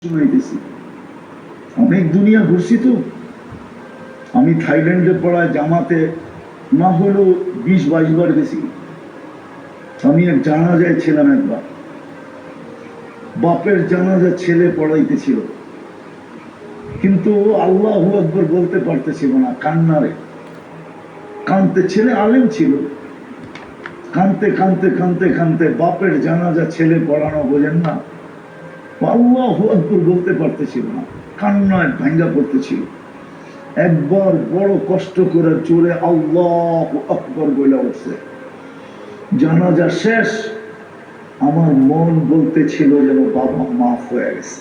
শুনাইতেছি অনেক দুনিয়া ঘুরছি তো। আমি থাইল্যান্ডে পড়ায় জামাতে না হলেও 20-22 বার গেছি। আমি এক জানাজায় ছিলাম একবার, বাপের জানাজা ছেলে পড়াইতেছিল, কিন্তু আল্লাহু আকবার বলতে পারতেছিল না, কান্নারে কানতে, ছেলে আলেম ছিল, কানতে কানতে কানতে কানতে বাপের জানাজা ছেলে পড়ানো, বোঝেন না, আল্লাহু আকবার বলতে পারতেছিল না, কান্নায় ভাঙ্গা পড়তেছিল। একবার বড় কষ্ট করে জোরে আল্লাহু আকবার বলে উঠছে। জানাজা শেষ, আমার মন বলতেছিল যেন বাবা মাফ হয়ে গেছে।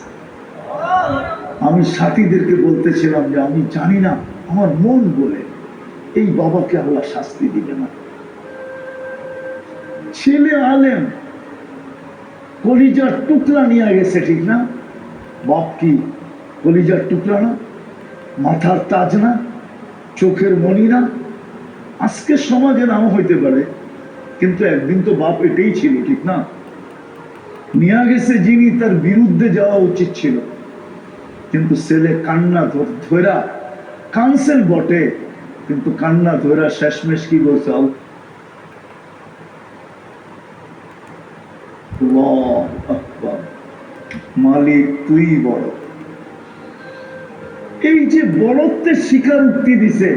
আমি সাথীদেরকে বলতেছিলাম যে আমি জানি না, আমার মন বলে এই বাবাকে আল্লাহ শাস্তি দিবে না। ছেলে আলেম, কলিজার টুকরা নিয়ে গেছে, ঠিক না? বাপ কি কলিজার টুকরা না? মাথার তাজ না? চোখের মণি না? আজকে সমাজে নাও হইতে পারে, কিন্তু একদিন তো বাপ এটাই ছিল, ঠিক না? নিয়ে গেছে যিনি, তার বিরুদ্ধে যাওয়া উচিত ছিল, কিন্তু ছেলে কান্না ধরা, কানসেল বটে, কিন্তু কান্না ধরা শেষমেশ কি বলছে, আল্লাহু আকবার, মালিক তুই বড়। এই যে বড়ত্বের স্বীকার উক্তি দিছে,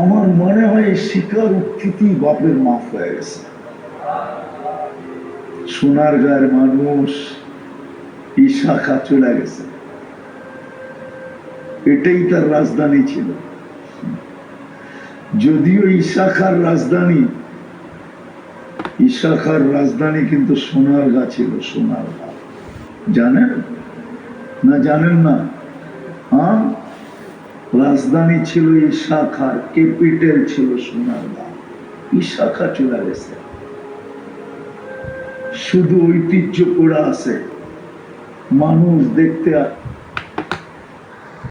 আমার মনে হয় স্বীকার উক্তিতেই বাপের মাফ হয়ে গেছে। সোনার গায়ের মানুষ ইশাখা চলে গেছে, এটাই তার রাজধানী ছিল। যদিও ইশাখার রাজধানী কিন্তু সোনার গা ছিল, সোনার গা। জানেন না? জানেন না? হ্যাঁ, রাজধানী ছিল ইশাখার, ক্যাপিটাল ছিল সোনার গা। ইশাখা চলে গেছে, শুধু ঐতিহ্য পড়া আছে, মানুষ দেখতে